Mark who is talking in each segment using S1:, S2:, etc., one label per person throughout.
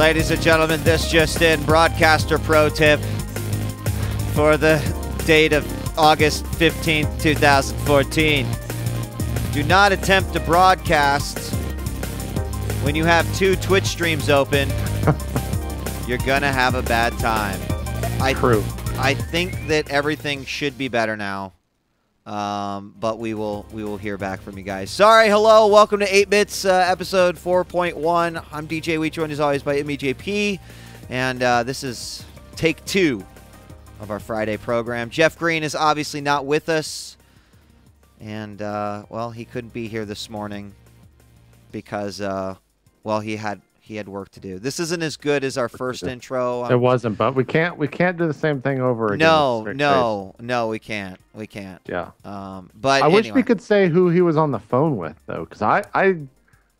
S1: Ladies and gentlemen, this just in, broadcaster pro tip for the date of August 15th, 2014. Do not attempt to broadcast when you have 2 Twitch streams open. You're going to have a bad time.
S2: True.
S1: I think that everything should be better now. But we will hear back from you guys. Sorry, hello, welcome to 8-Bits episode 4.1. I'm djWHEAT, joined as always by itmeJP, and this is take 2 of our Friday program. Jeff Green is obviously not with us, and well, he couldn't be here this morning because well, he had work to do. This isn't as good as our first intro.
S2: It wasn't, but we can't do the same thing over again.
S1: No, we can't.
S2: Yeah.
S1: But
S2: I wish we could say who he was on the phone with, though, because I,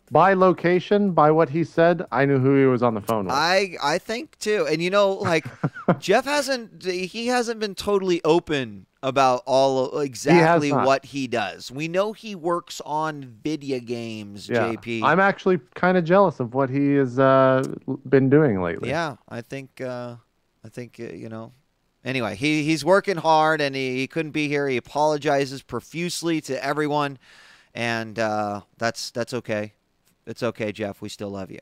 S2: by location, by what he said, I knew who he was on the phone with.
S1: I think too, and like Jeff hasn't been totally open about exactly what he does. We know he works on video games,
S2: yeah.
S1: JP.
S2: I'm actually kind of jealous of what he has been doing lately.
S1: Yeah, I think Anyway, he's working hard, and he couldn't be here. He apologizes profusely to everyone, and that's okay. It's okay, Jeff. We still love you.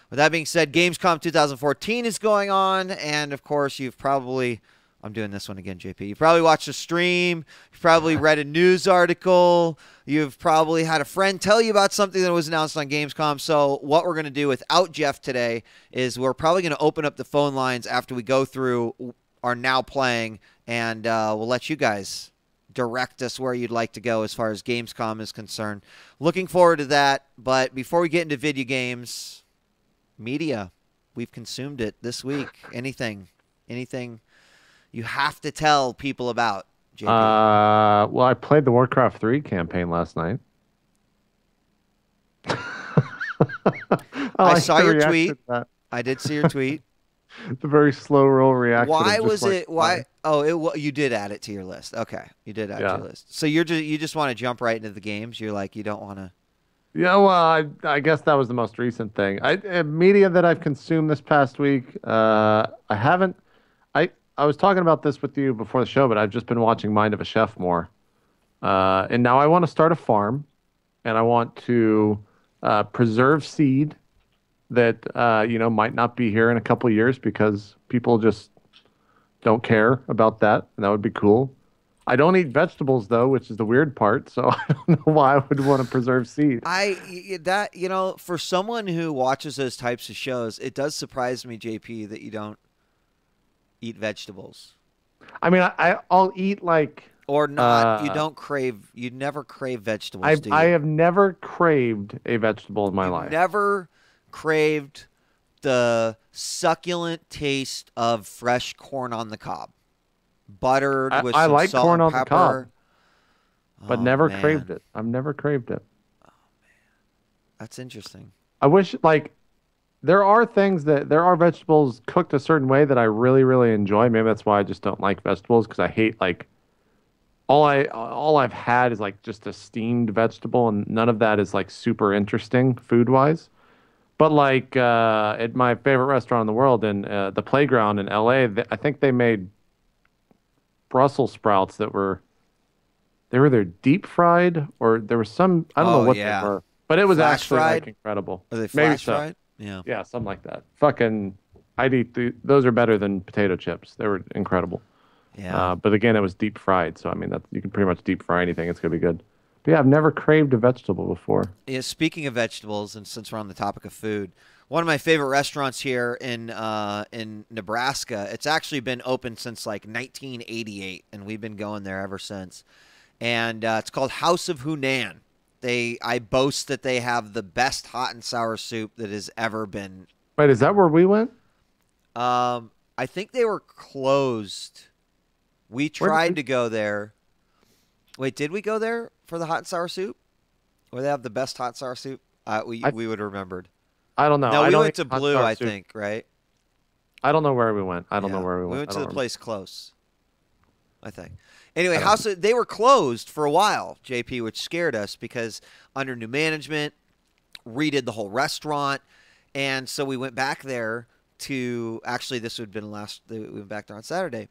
S1: With that being said, Gamescom 2014 is going on, and of course, you've probably... I'm doing this one again, JP. You probably watched a stream. You've probably read a news article. You've probably had a friend tell you about something that was announced on Gamescom. So what we're going to do without Jeff today is we're probably going to open up the phone lines after we go through our now playing, and we'll let you guys direct us where you'd like to go as far as Gamescom is concerned. Looking forward to that. But before we get into video games, media, we've consumed it this week. Anything you have to tell people about, JP?
S2: Well, I played the Warcraft 3 campaign last night.
S1: I saw your tweet. I did see your tweet.
S2: The very slow roll reaction.
S1: Why was it? Why? Oh, you did add it to your list. Okay, you did add it to your list. So you just want to jump right into the games. You're like, you don't want to.
S2: Yeah, well, I guess that was the most recent thing. Media that I've consumed this past week. I haven't. I was talking about this with you before the show, but I've just been watching Mind of a Chef more. And now I want to start a farm, and I want to preserve seed that might not be here in a couple of years because people just don't care about that, and that would be cool. I don't eat vegetables though, which is the weird part. So I don't know why I would want to preserve seed.
S1: For someone who watches those types of shows, it does surprise me, JP, that you don't eat vegetables. I mean,
S2: I'll eat
S1: or not. You never crave vegetables. Do you?
S2: I have never craved a vegetable in my life.
S1: Never craved the succulent taste of fresh corn on the cob, buttered with some
S2: like
S1: salt
S2: corn
S1: and
S2: on
S1: pepper.
S2: the cob, but never craved it. I've never craved it.
S1: Oh man, that's interesting.
S2: I wish there are vegetables cooked a certain way that I really, really enjoy. Maybe that's why I just don't like vegetables, because I hate all I've had is just a steamed vegetable, and none of that is super interesting food wise. But at my favorite restaurant in the world, in the Playground in LA, I think they made Brussels sprouts that were either deep fried or there was some, I don't know what they were, but it was flash actually fried? Incredible.
S1: Are they flash fried?
S2: Yeah, something like that. I'd eat those are better than potato chips. They were incredible.
S1: Yeah.
S2: But again, it was deep fried, so I mean you can pretty much deep fry anything. It's gonna be good. But yeah, I've never craved a vegetable before.
S1: Yeah. Speaking of vegetables, and since we're on the topic of food, one of my favorite restaurants here in Nebraska. It's actually been open since 1988, and we've been going there ever since. And it's called House of Hunan. I boast that they have the best hot and sour soup that has ever been.
S2: Wait, is that where we went?
S1: I think they were closed. We tried to go there. Wait, did we go there for the hot and sour soup? Where they have the best hot and sour soup? We would have remembered.
S2: I don't know.
S1: No, we went to Blue, I think, right?
S2: I don't know where we went. I don't know where we went.
S1: We went to the place close, I think. Anyway, they were closed for a while, JP, which scared us because under new management, redid the whole restaurant. And so we went back there to actually this would have been we went back there on Saturday,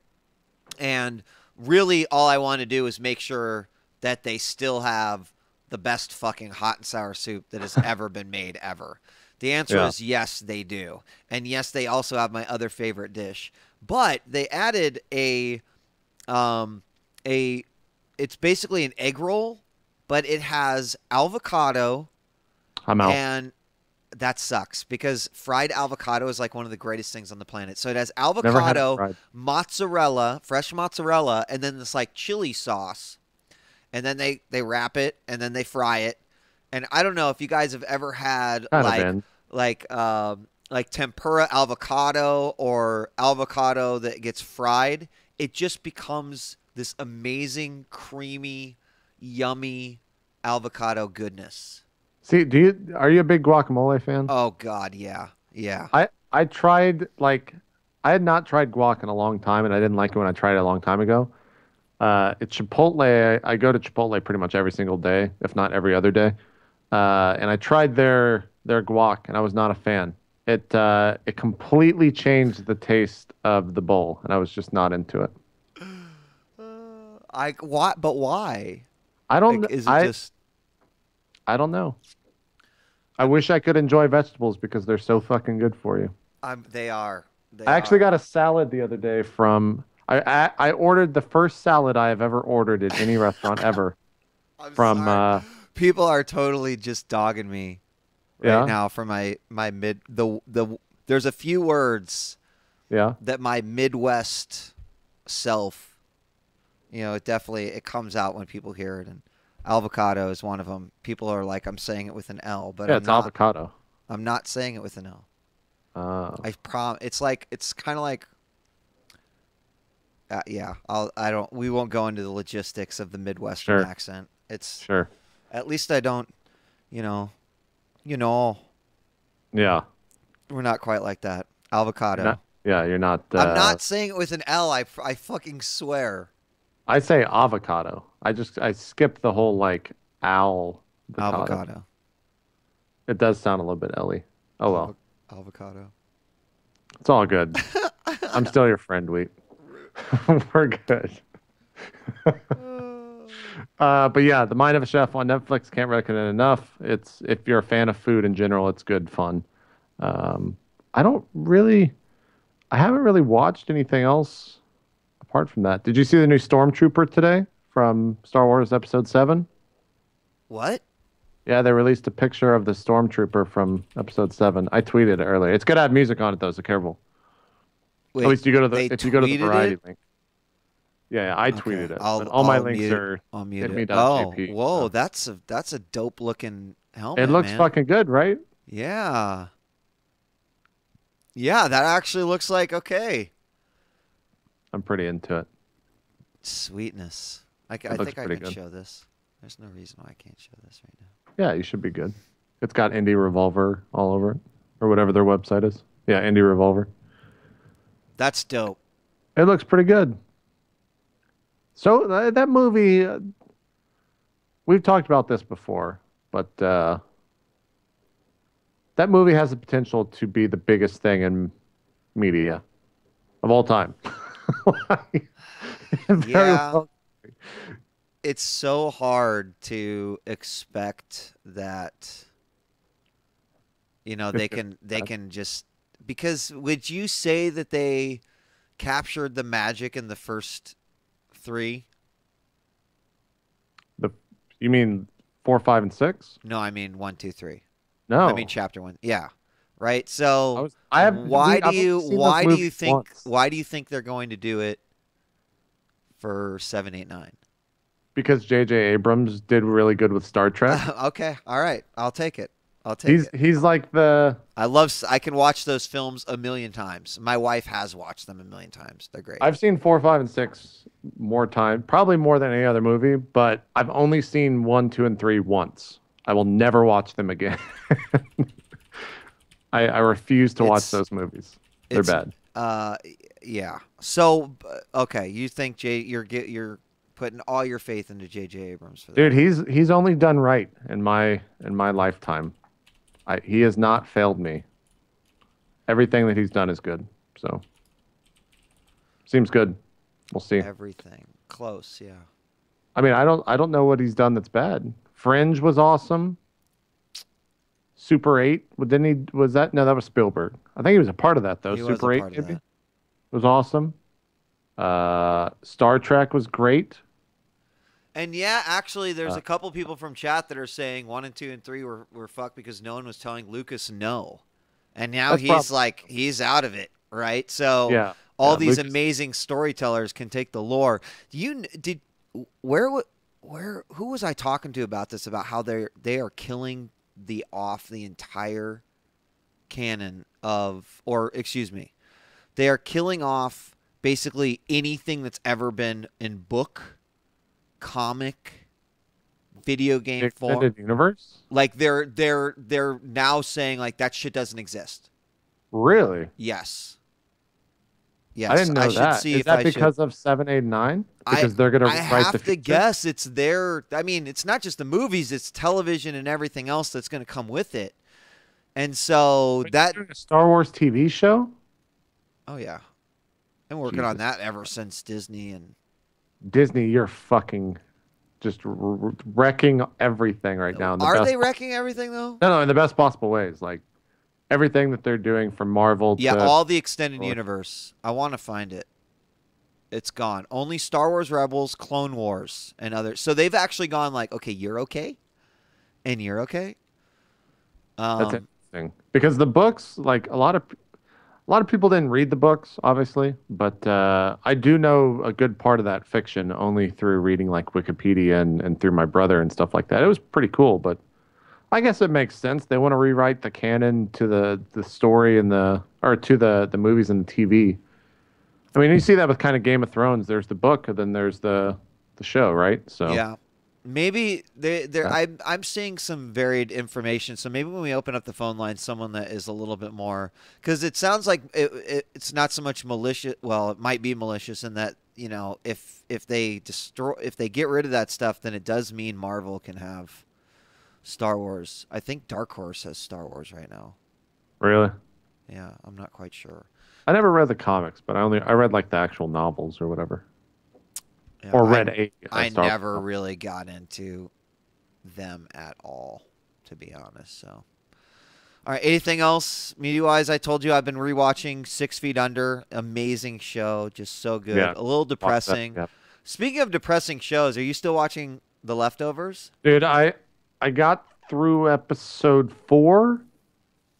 S1: and really all I want to do is make sure that they still have the best fucking hot and sour soup that has ever been made ever. The answer is yes, they do. And yes, they also have my other favorite dish. But they added it's basically an egg roll, but it has avocado.
S2: I'm out.
S1: And that sucks because fried avocado is like one of the greatest things on the planet. So it has avocado, mozzarella, fresh mozzarella, and then this like chili sauce. And then they wrap it and then they fry it. And I don't know if you guys have ever had like tempura avocado or avocado that gets fried. It just becomes this amazing, creamy, yummy avocado goodness.
S2: See, are you a big guacamole fan?
S1: Oh God, yeah. Yeah.
S2: I tried I had not tried guac in a long time, and I didn't like it when I tried it a long time ago. At Chipotle, I go to Chipotle pretty much every single day, if not every other day. And I tried their guac, and I was not a fan. It completely changed the taste of the bowl, and I was just not into it.
S1: But why?
S2: I don't.
S1: Like, is it just?
S2: I don't know. I wish I could enjoy vegetables because they're so fucking good for you.
S1: They are.
S2: I actually got a salad the other day from. I ordered the first salad I have ever ordered at any restaurant ever.
S1: Sorry. People are totally just dogging me right now for my mid. There's a few words.
S2: Yeah.
S1: That my Midwest self, it comes out when people hear it, and avocado is one of them. People are like, I'm saying it with an L, but
S2: it's avocado.
S1: I'm not saying it with an L. I promise. It's kind of like. We won't go into the logistics of the Midwestern accent. It's At least I don't, Yeah. We're not quite like that. Avocado.
S2: You're not.
S1: I'm not saying it with an L. I fucking swear.
S2: I say avocado. I skipped the whole
S1: avocado.
S2: It does sound a little bit Ellie. Oh well.
S1: Avocado.
S2: It's all good. I'm still your friend, Wheat. We're good. But yeah, The Mind of a Chef on Netflix, can't recommend it enough. If you're a fan of food in general, it's good fun. I haven't really watched anything else apart from that. Did you see the new Stormtrooper today from Star Wars Episode 7?
S1: What?
S2: Yeah, they released a picture of the Stormtrooper from Episode 7. I tweeted it earlier. It's got to have music on it though, so careful.
S1: Wait,
S2: at least if you go to the Variety link. Yeah, I tweeted it. All my links are itmeJP.
S1: Oh, whoa, that's a dope looking helmet.
S2: It looks fucking good, right?
S1: Yeah. Yeah, that actually looks like okay.
S2: I'm pretty into it.
S1: Sweetness. I think I can show this. There's no reason why I can't show this right now.
S2: Yeah, you should be good. It's got Indie Revolver all over it, or whatever their website is. Yeah, Indie Revolver.
S1: That's dope.
S2: It looks pretty good. So that movie, we've talked about this before, but that movie has the potential to be the biggest thing in media of all time.
S1: Yeah. It's so hard to expect that, they can just, because would you say that they captured the magic in the first 3?
S2: You mean 4, 5, and 6?
S1: No, I mean 1, 2, 3.
S2: No,
S1: I mean chapter 1. Yeah, right. So
S2: why do you
S1: think they're going to do it for 7, 8, 9?
S2: Because J.J. Abrams did really good with Star Trek.
S1: Okay, all right, I'll take it.
S2: He's like the.
S1: I can watch those films a million times. My wife has watched them a million times. They're great.
S2: I've seen 4, 5, and 6 more time, probably more than any other movie, but I've only seen 1, 2, and 3 once. I will never watch them again. I refuse to watch those movies. They're bad.
S1: Yeah. So, okay, you think you're putting all your faith into J.J. Abrams for that?
S2: Dude, he's only done right in my lifetime. He has not failed me. everything that he's done is good. So seems good. We'll see.
S1: Everything close, yeah.
S2: I mean, I don't know what he's done that's bad. Fringe was awesome. Super 8, didn't he? Was that no? That was Spielberg. I think he was a part of that though.
S1: He was a
S2: Super 8
S1: part of
S2: maybe
S1: that.
S2: was awesome. Star Trek was great.
S1: And yeah, actually, there's
S2: Uh,
S1: a couple people from chat that are saying 1 and 2 and 3 were fucked because no one was telling Lucas no, and now
S2: that's
S1: he's
S2: probably
S1: like he's out of it, right? So
S2: yeah,
S1: all
S2: yeah.
S1: these
S2: Lucas,
S1: amazing storytellers can take the lore. Do you did where where who was I talking to about this about how they are killing the entire canon of or excuse me, they are killing off basically anything that's ever been in book, comic, video
S2: the
S1: game form.
S2: extended universe.
S1: Like they're now saying like that shit doesn't exist.
S2: Really?
S1: Yes.
S2: I
S1: Yes.
S2: didn't
S1: I
S2: know
S1: should
S2: that.
S1: see
S2: Is
S1: if
S2: that
S1: I should
S2: because of 7, 8, 9?
S1: I
S2: Because they're gonna
S1: I
S2: write the
S1: have to
S2: future.
S1: guess it's their I mean, it's not just the movies, it's television and everything else that's gonna come with it. And so
S2: Wait,
S1: that
S2: they're doing a Star Wars TV show?
S1: oh yeah. Been working on
S2: Jesus,
S1: that ever since Disney and
S2: Disney, you're fucking just wrecking everything right now in the
S1: are
S2: best.
S1: they wrecking everything though?
S2: No, no, in the best possible ways. Like everything that they're doing from Marvel
S1: Yeah,
S2: to.
S1: all the extended universe. I want to find it. It's gone. Only Star Wars Rebels, Clone Wars, and others. So they've actually gone like, okay, you're okay, and you're okay.
S2: That's
S1: Um,
S2: interesting because the books, like a lot of people didn't read the books, obviously, but I do know a good part of that fiction only through reading like Wikipedia and through my brother and stuff like that. It was pretty cool, but I guess it makes sense. They want to rewrite the canon to the story and or to the movies and the TV. I mean, you see that with kind of Game of Thrones. There's the book, and then there's the show, right? So
S1: yeah, maybe they.
S2: yeah.
S1: I'm seeing some varied information. So maybe when we open up the phone line, someone that is a little bit more because it sounds like it's not so much malicious. Well, it might be malicious in that if they destroy if they get rid of that stuff, then it does mean Marvel can have Star Wars. I think Dark Horse has Star Wars right now.
S2: Really,
S1: Yeah, I'm not quite sure.
S2: I never read the comics, but I read like the actual novels or whatever,
S1: Yeah,
S2: or read a
S1: I
S2: Star Wars
S1: never
S2: novel.
S1: really got into them at all, to be honest. So, all right, anything else media wise? I told you I've been rewatching 6 Feet Under. Amazing show, just so good.
S2: Yeah,
S1: A little
S2: watch that.
S1: depressing.
S2: Yeah.
S1: Speaking of depressing shows, are you still watching The Leftovers?
S2: Dude, I got through episode 4,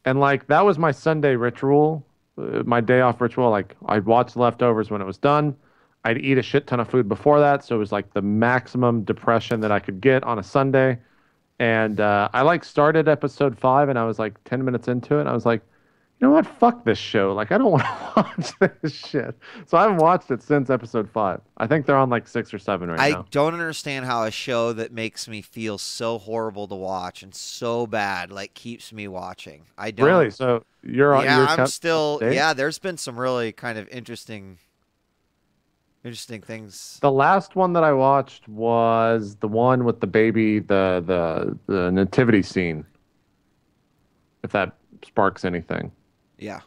S2: and like that was my Sunday ritual, my day off ritual. Like I'd watch Leftovers when it was done. I'd eat a shit ton of food before that, so it was like the maximum depression that I could get on a Sunday. And I like started episode 5, and I was like 10 minutes into it. And I was like, you know what? Fuck this show. Like I don't want to watch this shit. So I haven't watched it since episode 5. I think they're on like 6 or 7 right
S1: I
S2: now.
S1: don't understand how a show that makes me feel so horrible to watch and so bad like keeps me watching. I don't.
S2: Really? So
S1: Yeah,
S2: you're
S1: I'm
S2: up
S1: still.
S2: to date?
S1: Yeah, there's been some really kind of interesting things.
S2: The last one that I watched was the one with the baby, the nativity scene. If that sparks anything.
S1: Yeah,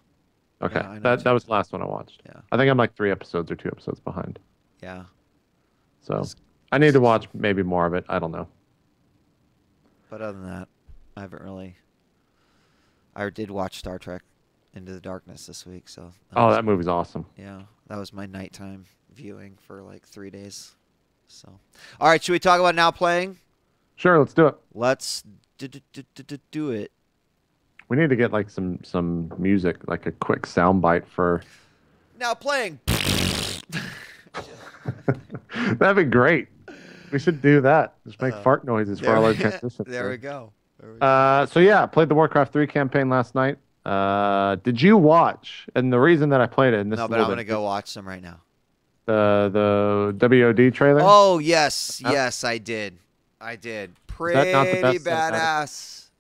S2: Okay,
S1: yeah, I know what
S2: that
S1: you're
S2: was the last one I watched.
S1: Yeah,
S2: I think I'm like 3 episodes or 2 episodes behind.
S1: yeah.
S2: So
S1: It's-
S2: I need to watch maybe more of it. I don't know.
S1: But other than that, I haven't really. I did watch Star Trek Into the Darkness this week, so
S2: Oh,
S1: was,
S2: that movie's awesome.
S1: yeah, that was my nighttime viewing for like 3 days. So, all right, should we talk about now playing?
S2: Sure, let's do it.
S1: Let's do it.
S2: We need to get like some music, like a quick soundbite for.
S1: Now playing.
S2: That'd be great. We should do that. Just make fart noises for all our transitions.
S1: There we go. There we go.
S2: So yeah, I played the Warcraft 3 campaign last night. Did you watch? And the reason that I played it, and this
S1: No,
S2: is a
S1: but I'm
S2: little
S1: gonna
S2: bit
S1: go watch some right now.
S2: the WOD trailer.
S1: Oh yes, yes, I did. I did.
S2: that not the
S1: Pretty
S2: best cinematic?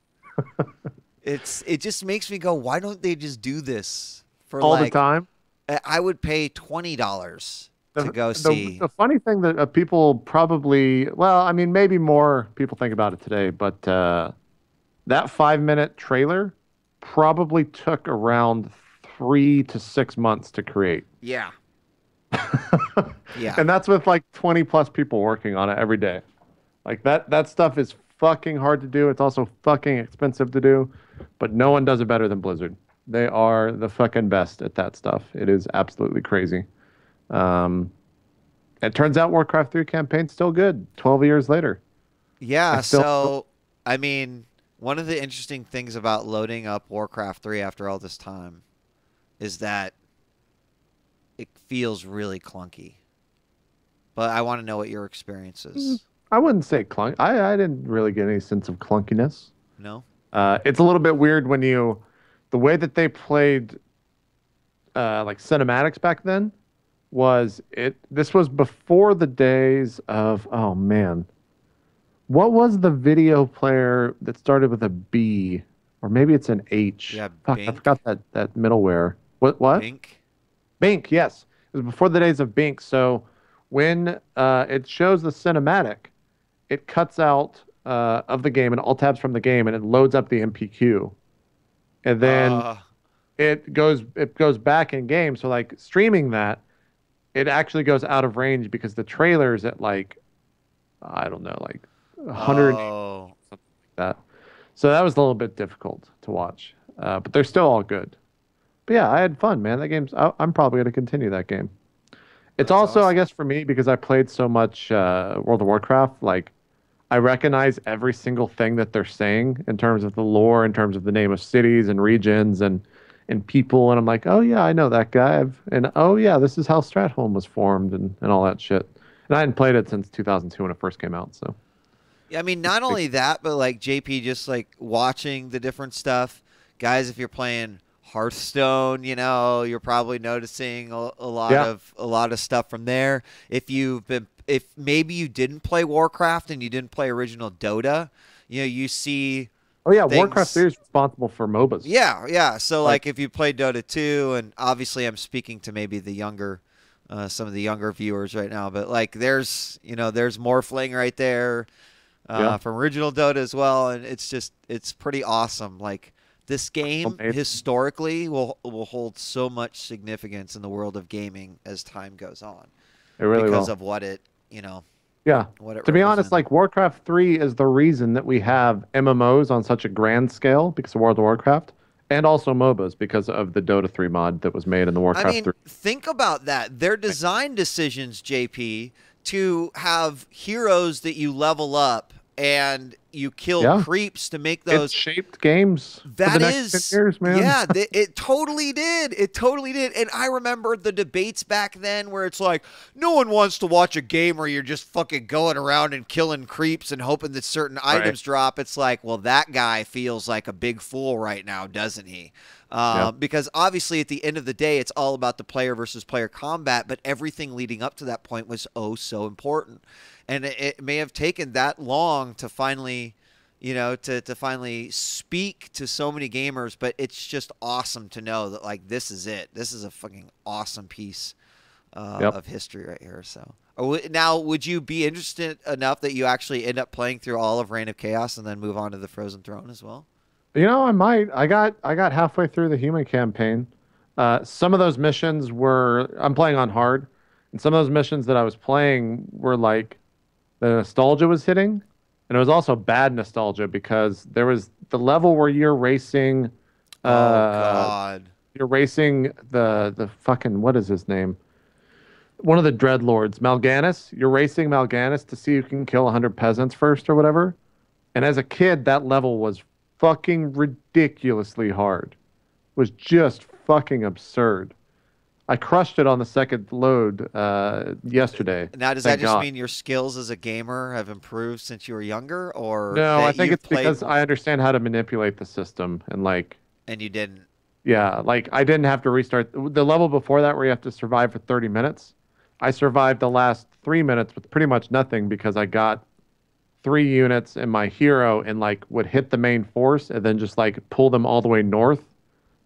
S1: badass. It just makes me go, why don't they just do this for
S2: All
S1: like
S2: the time.
S1: I would pay $20 to
S2: The,
S1: go
S2: the,
S1: see.
S2: the funny thing that people probably, well, I mean, maybe more people think about it today, but that 5-minute trailer probably took around 3 to 6 months to create.
S1: Yeah. Yeah.
S2: And that's with like 20 plus people working on it every day. Like that stuff is fucking hard to do. It's also fucking expensive to do, but no one does it better than Blizzard. They are the fucking best at that stuff. It is absolutely crazy. Um, it turns out Warcraft 3 campaign's still good 12 years later. I
S1: Yeah,
S2: still
S1: so I mean, one of the interesting things about loading up Warcraft 3 after all this time is that it feels really clunky. But I want to know what your experience is.
S2: I wouldn't say clunk. I didn't really get any sense of clunkiness.
S1: No?
S2: It's a little bit weird when the way that they played like cinematics back then this was before the days of, oh man, what was the video player that started with a B, or maybe it's an H?
S1: Yeah,
S2: Fuck, I
S1: Bink.
S2: forgot that middleware. What?
S1: Bink?
S2: Bink, yes. It was before the days of Bink. So when it shows the cinematic, it cuts out of the game and all tabs from the game, and it loads up the MPQ, and then
S1: Uh,
S2: it goes back in game. So like streaming that, it actually goes out of range because the trailer's at like, I don't know, like 100
S1: oh.
S2: something like that. So that was a little bit difficult to watch, but they're still all good. But yeah, I had fun, man. I'm probably going to continue that game. It's
S1: That's
S2: also, I
S1: awesome.
S2: guess, for me because I played so much World of Warcraft. Like, I recognize every single thing that they're saying in terms of the lore, in terms of the name of cities and regions and people, and I'm like, oh yeah, I know that guy. And oh yeah, this is how Stratholme was formed and all that shit. And I hadn't played it since 2002 when it first came out, so
S1: Yeah, I mean,
S2: it's
S1: not
S2: big.
S1: only that, but like JP, just like watching the different stuff. Guys, if you're playing Hearthstone, you're probably noticing
S2: Yeah.
S1: a lot of stuff from there. If maybe you didn't play Warcraft and you didn't play original Dota, you see
S2: Oh yeah, Warcraft
S1: things.
S2: 3 is responsible for MOBAs.
S1: Yeah, yeah. So
S2: Like,
S1: like if you played Dota 2, and obviously I'm speaking to maybe some of the younger viewers right now, but like there's Morphling right there
S2: yeah,
S1: from original Dota as well, and it's pretty awesome. Like this game
S2: amazing.
S1: historically will hold so much significance in the world of gaming as time goes on
S2: It really
S1: because
S2: will.
S1: of
S2: Yeah.
S1: what it
S2: To be honest,
S1: represents.
S2: like Warcraft 3 is the reason that we have MMOs on such a grand scale because of World of Warcraft, and also MOBAs because of the Dota 3 mod that was made in the
S1: I
S2: Warcraft
S1: mean,
S2: 3.
S1: think about that. Their design decisions, JP, to have heroes that you level up and you kill
S2: Yeah.
S1: creeps to make
S2: It
S1: those.
S2: shaped games for the
S1: That
S2: next 10
S1: is,
S2: years, man.
S1: yeah, it totally did. It totally did. And I remember the debates back then where it's like, no one wants to watch a game where you're just fucking going around and killing creeps and hoping that certain
S2: Right.
S1: items drop. It's like, well, that guy feels like a big fool right now, doesn't he?
S2: Yeah.
S1: Because obviously, at the end of the day, it's all about the player versus player combat, but everything leading up to that point was oh so important. And it may have taken that long to finally to finally speak to so many gamers, but it's just awesome to know that like this is it. This is a fucking awesome piece
S2: Yep.
S1: of history right here. So now, would you be interested enough that you actually end up playing through all of Reign of Chaos and then move on to the Frozen Throne as well?
S2: I might. I got halfway through the human campaign. Some of those missions I'm playing on hard, and some of those missions that I was playing were like the nostalgia was hitting, and it was also bad nostalgia because there was the level where
S1: Oh
S2: uh,
S1: God.
S2: you're racing the fucking what is his name? One of the dreadlords, Mal'Ganis. You're racing Mal'Ganis to see who can kill 100 peasants first or whatever. And as a kid, that level was fucking ridiculously hard. Was just fucking absurd. I crushed it on the second load yesterday.
S1: Now, does that
S2: Thank
S1: just
S2: God.
S1: mean your skills as a gamer have improved since you were younger, or
S2: No, I
S1: that
S2: think
S1: you've
S2: it's
S1: played
S2: because I understand how to manipulate the system and like,
S1: and you didn't?
S2: yeah, like I didn't have to restart the level before that where you have to survive for 30 minutes. I survived the last 3 minutes with pretty much nothing because I got 3 units and my hero and like would hit the main force and then just like pull them all the way north.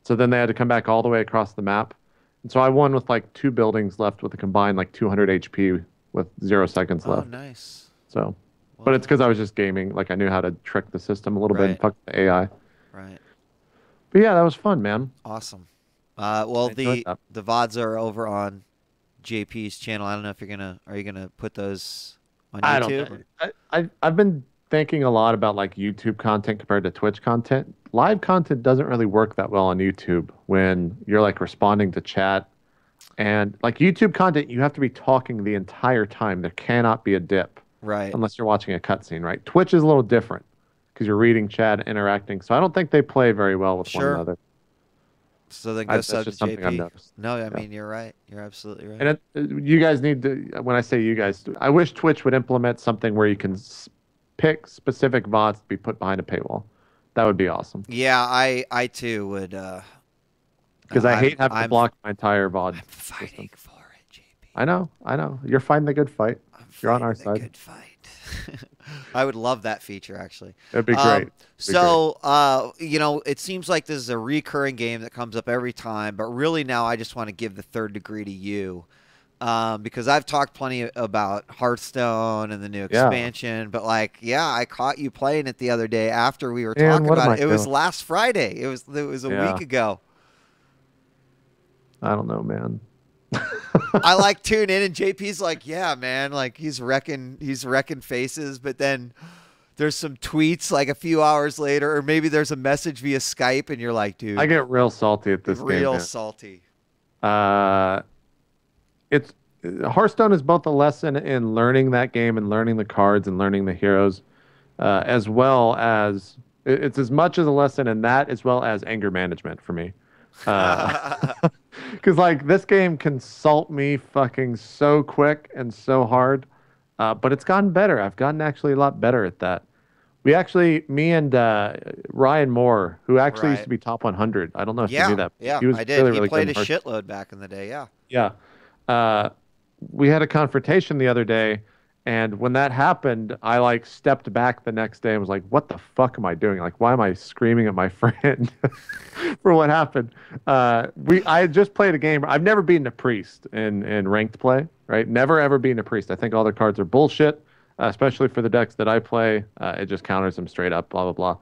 S2: So then they had to come back all the way across the map. And so I won with like 2 buildings left with a combined like 200 HP with 0 seconds
S1: Oh,
S2: left.
S1: nice.
S2: So, but it's
S1: Well,
S2: because I was just gaming. Like I knew how to trick the system a little bit and
S1: right,
S2: fuck the AI.
S1: right.
S2: But yeah, that was fun, man.
S1: Awesome. Well,
S2: I enjoyed
S1: the
S2: that.
S1: the VODs are over on JP's channel. I don't know if are you gonna put those on
S2: I don't
S1: YouTube?
S2: know. I've been thinking a lot about like YouTube content compared to Twitch content. Live content doesn't really work that well on YouTube when you're like responding to chat. And like YouTube content, you have to be talking the entire time. There cannot be a dip
S1: Right.
S2: unless you're watching a cutscene, right? Twitch is a little different because you're reading chat, interacting. So I don't think they play very well with one
S1: Sure.
S2: another.
S1: So then go
S2: That's
S1: sub to
S2: just something I've
S1: JP.
S2: noticed.
S1: No, I
S2: Yeah.
S1: mean you're right. You're absolutely right.
S2: And you guys need to, when I say you guys, I wish Twitch would implement something where you can pick specific bots to be put behind a paywall. That would be awesome.
S1: Yeah, I too would.
S2: Because I hate having to
S1: I'm
S2: block my entire VOD
S1: I'm fighting
S2: system.
S1: for it, JP.
S2: I know, I know. You're fighting the good fight.
S1: I'm
S2: You're on our
S1: fighting the
S2: side.
S1: good fight. I would love that feature actually.
S2: It'd be great.
S1: So, it seems like this is a recurring game that comes up every time, but really now I just want to give the third degree to you. Because I've talked plenty about Hearthstone and the new
S2: Yeah.
S1: expansion, but like, yeah, I caught you playing it the other day after we were
S2: Man,
S1: talking
S2: what am
S1: about
S2: I
S1: it. It was
S2: doing?
S1: last Friday. It was a
S2: Yeah.
S1: week ago.
S2: I don't know, man.
S1: I like tune in and JP's like, yeah, man, like he's wrecking faces, but then there's some tweets like a few hours later, or maybe there's a message via Skype, and you're like,
S2: I
S1: dude,
S2: get real salty at this game,
S1: real
S2: man.
S1: salty.
S2: Uh, it's Hearthstone is both a lesson in learning that game and learning the cards and learning the heroes, as well as it's as much as a lesson in that as well as anger management for me. Because like this game can salt me fucking so quick and so hard, but it's gotten better. I've gotten actually a lot better at that. Me and Ryan Moore, who actually used
S1: Right.
S2: to be top 100. I don't know if you knew
S1: Yeah,
S2: that.
S1: yeah,
S2: He was
S1: I did.
S2: really,
S1: He
S2: really good
S1: played
S2: in
S1: a
S2: Hearthstone.
S1: shitload back in the day. Yeah.
S2: Yeah. Uh, we had a confrontation the other day, and when that happened, I like stepped back the next day and was like, "What the fuck am I doing? Like, why am I screaming at my friend for what happened?" I had just played a game. I've never beaten a priest in ranked play, right? Never ever beaten a priest. I think all their cards are bullshit, especially for the decks that I play. It just counters them straight up, blah blah blah.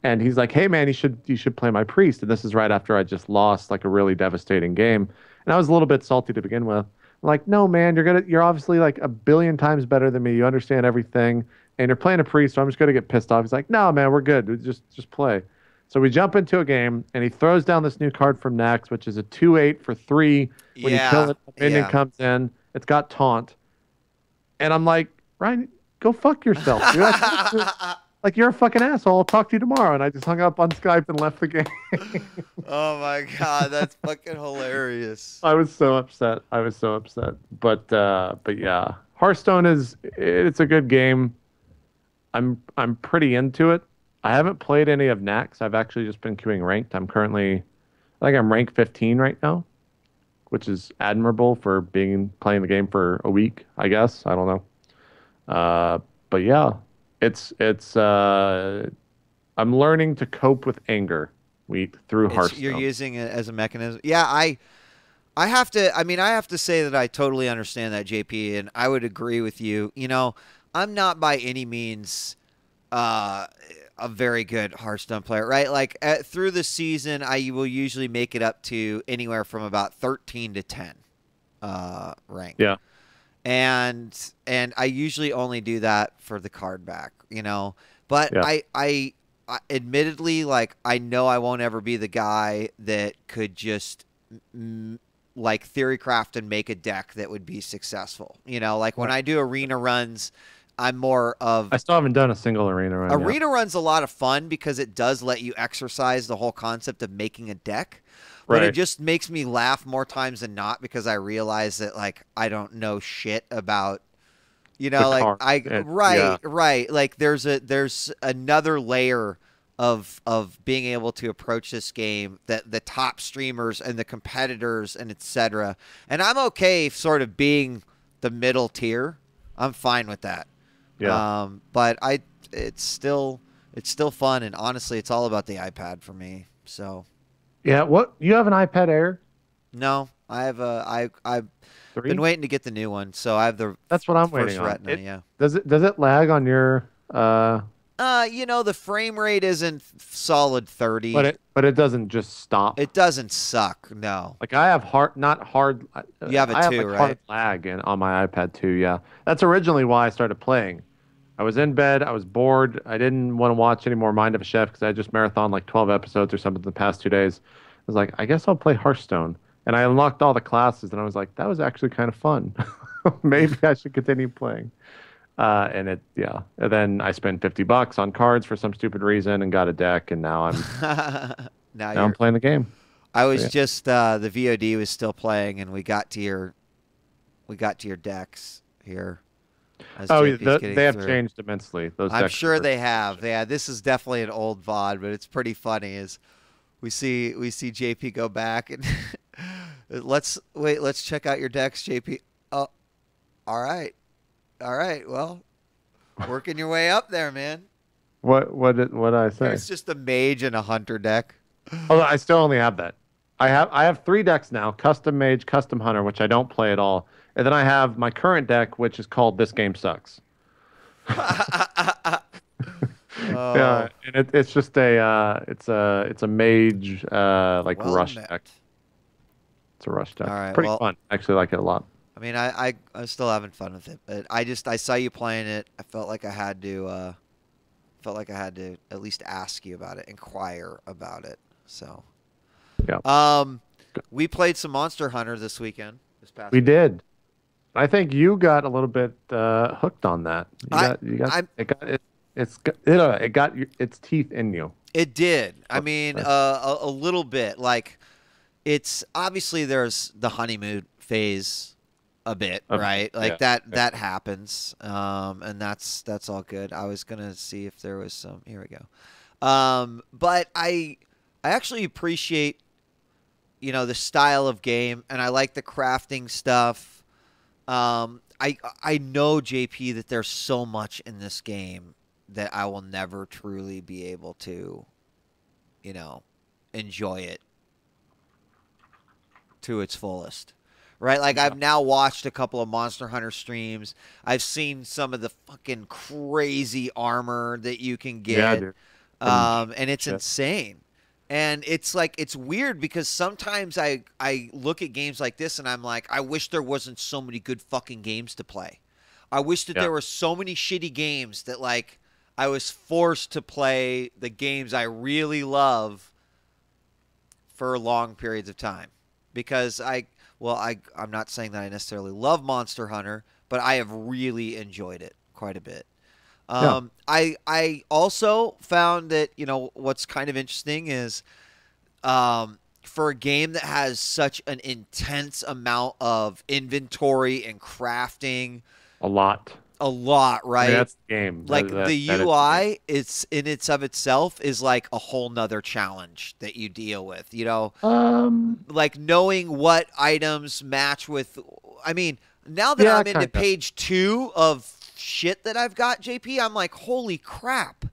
S2: And he's like, "Hey man, you should play my priest." And this is right after I just lost like a really devastating game, and I was a little bit salty to begin with. Like, no, man, you're obviously like a billion times better than me. You understand everything, and you're playing a priest, so I'm just gonna get pissed off. He's like, no, man, we're good. Just play. So we jump into a game, and he throws down this new card from Nax, which is a 2/8 for 3. When you kill
S1: Yeah.
S2: it, a minion
S1: Yeah.
S2: comes in. It's got taunt, and I'm like, Ryan, go fuck yourself, dude. Like you're a fucking asshole. I'll talk to you tomorrow. And I just hung up on Skype and left the game.
S1: Oh my God, that's fucking hilarious.
S2: I was so upset. I was so upset. But yeah, Hearthstone it's a good game. I'm pretty into it. I haven't played any of Nax. I've actually just been queuing ranked. I think I'm rank 15 right now, which is admirable for playing the game for a week, I guess. I don't know. But yeah, I'm learning to cope with anger through
S1: You're
S2: Hearthstone.
S1: using it as a mechanism. Yeah, I have to. I mean, I have to say that I totally understand that, JP, and I would agree with you. I'm not by any means a very good Hearthstone player, right? Like through the season, I will usually make it up to anywhere from about 13 to 10 rank.
S2: Yeah.
S1: And I usually only do that for the card back. But
S2: Yeah.
S1: I admittedly, like, I know I won't ever be the guy that could just like theorycraft and make a deck that would be successful. Like when I do arena runs, I'm more of
S2: I still haven't done a single arena run yet.
S1: arena run's a lot of fun because it does let you exercise the whole concept of making a deck. But it
S2: Right.
S1: just makes me laugh more times than not because I realize that like I don't know shit about
S2: The
S1: like
S2: card. Yeah.
S1: right. Like there's another layer of being able to approach this game that the top streamers and the competitors and etc. And I'm okay sort of being the middle tier. I'm fine with that.
S2: Yeah.
S1: But it's still fun, and honestly, it's all about the iPad for me. So
S2: Yeah. What? You have an iPad Air
S1: no, I have I've
S2: 3?
S1: been waiting to get the new one. So I have the
S2: That's what I'm
S1: first
S2: waiting on.
S1: Retina. Yeah.
S2: Does it lag on your
S1: The frame rate isn't solid 30.
S2: But it doesn't just stop.
S1: It doesn't suck. No.
S2: Like I have not hard.
S1: You have it
S2: I have
S1: too,
S2: like hard
S1: right?
S2: lag on my iPad too. Yeah, that's originally why I started playing. I was in bed. I was bored. I didn't want to watch any more Mind of a Chef because I just marathoned like 12 episodes or something the past 2 days. I was like, I guess I'll play Hearthstone. And I unlocked all the classes, and I was like, that was actually kind of fun. Maybe I should continue playing. Yeah. And then I spent $50 on cards for some stupid reason and got a deck, and now I'm
S1: Now
S2: now I'm
S1: you're.
S2: playing the game.
S1: I
S2: So,
S1: was
S2: yeah.
S1: just the VOD was still playing, and we got to your decks here as
S2: Oh,
S1: JP's getting
S2: they have
S1: through.
S2: changed immensely. Those
S1: I'm
S2: decks
S1: sure
S2: are
S1: they have. Yeah, this is definitely an old VOD, but it's pretty funny. Is we see JP go back and let's check out your decks, JP. Oh, all right, all right. Well, working your way up there, man.
S2: what did I say?
S1: Here's just a mage and a hunter deck.
S2: Oh, I still only have that. I have three decks now: custom mage, custom hunter, which I don't play at all, and then I have my current deck, which is called This Game Sucks.
S1: Oh,
S2: Yeah, and it's just it's a mage like
S1: well
S2: rush
S1: met.
S2: deck. It's a rush deck.
S1: All
S2: It's
S1: right.
S2: pretty
S1: Well,
S2: fun. I actually like it a lot.
S1: I mean, I'm still having fun with it, but I saw you playing it. I felt like I had to at least ask you about it, inquire about it. So,
S2: Yeah,
S1: um, we played some Monster Hunter this weekend, this past
S2: we
S1: weekend.
S2: did. I think you got a little bit hooked on that.
S1: I
S2: You got
S1: I
S2: it got its teeth in you.
S1: It did. I
S2: Oh,
S1: mean,
S2: sorry.
S1: a little bit. Like, it's obviously there's the honeymoon phase a bit,
S2: Okay.
S1: right? Like
S2: Yeah.
S1: that happens, and that's all good. I was gonna see if there was some. Here we go. But I actually appreciate the style of game, and I like the crafting stuff. I know JP that there's so much in this game that I will never truly be able to, enjoy it to its fullest. Right? Like
S2: Yeah.
S1: I've now watched a couple of Monster Hunter streams. I've seen some of the fucking crazy armor that you can
S2: Yeah,
S1: get.
S2: dude. Some
S1: And it's
S2: shit.
S1: insane. And it's like it's weird because sometimes I look at games like this and I'm like, I wish there wasn't so many good fucking games to play. I wish that
S2: Yeah.
S1: there were so many shitty games that like I was forced to play the games I really love for long periods of time. Because I'm not saying that I necessarily love Monster Hunter, but I have really enjoyed it quite a bit.
S2: Yeah.
S1: I also found that what's kind of interesting is for a game that has such an intense amount of inventory and crafting,
S2: A lot.
S1: a lot,
S2: I mean,
S1: right?
S2: that's the game.
S1: Like
S2: That
S1: the
S2: is the game.
S1: UI, it's in its of itself is like a whole nother challenge that you deal with. Like knowing what items match with. I mean, now that
S2: Yeah,
S1: I'm into
S2: kind of.
S1: page 2 of shit that I've got, JP, I'm like, holy crap.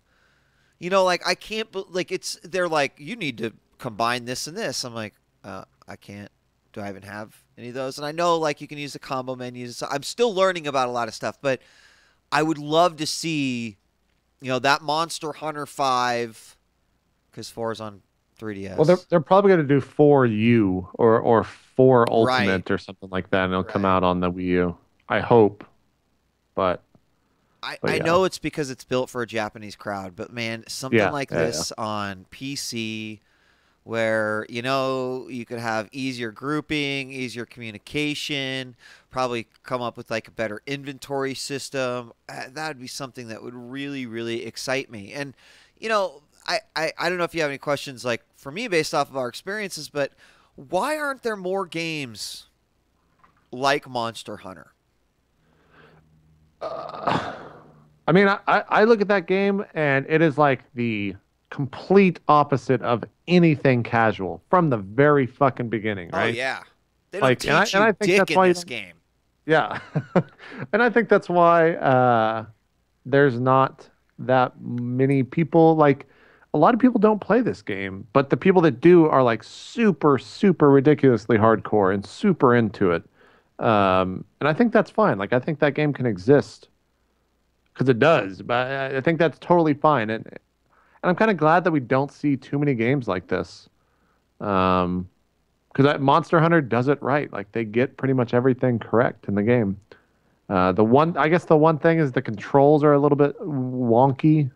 S1: Like I can't, like they're like, you need to combine this and this. I'm like, I can't. Do I even have any of those? And I know like you can use the combo menus. I'm still learning about a lot of stuff, but I would love to see, that Monster Hunter 5, because 4 is on 3DS.
S2: Well, they're probably going to do 4U or 4
S1: Right.
S2: Ultimate or something like that, and it'll come
S1: Right.
S2: out on the Wii U. I hope, but
S1: I
S2: yeah,
S1: know it's because it's built for a Japanese crowd, but man, something
S2: yeah,
S1: like
S2: yeah,
S1: this on PC where, you could have easier grouping, easier communication, probably come up with like a better inventory system. That would be something that would really, really excite me. And, I don't know if you have any questions like for me based off of our experiences, but why aren't there more games like Monster Hunter?
S2: I mean, I look at that game and it is like the complete opposite of anything casual from the very fucking beginning,
S1: Oh,
S2: right?
S1: yeah. They don't
S2: Like,
S1: teach
S2: and
S1: you
S2: I think
S1: dick
S2: that's
S1: in
S2: why you
S1: this
S2: don't,
S1: game.
S2: yeah, and I think that's why there's not that many people. Like, a lot of people don't play this game, but the people that do are like super, super ridiculously hardcore and super into it. And I think that's fine. Like, I think that game can exist because because it does. But I think that's totally fine, and I'm kind of glad that we don't see too many games like this. Because Monster Hunter does it right. Like they get pretty much everything correct in the game. I guess the one thing is the controls are a little bit wonky.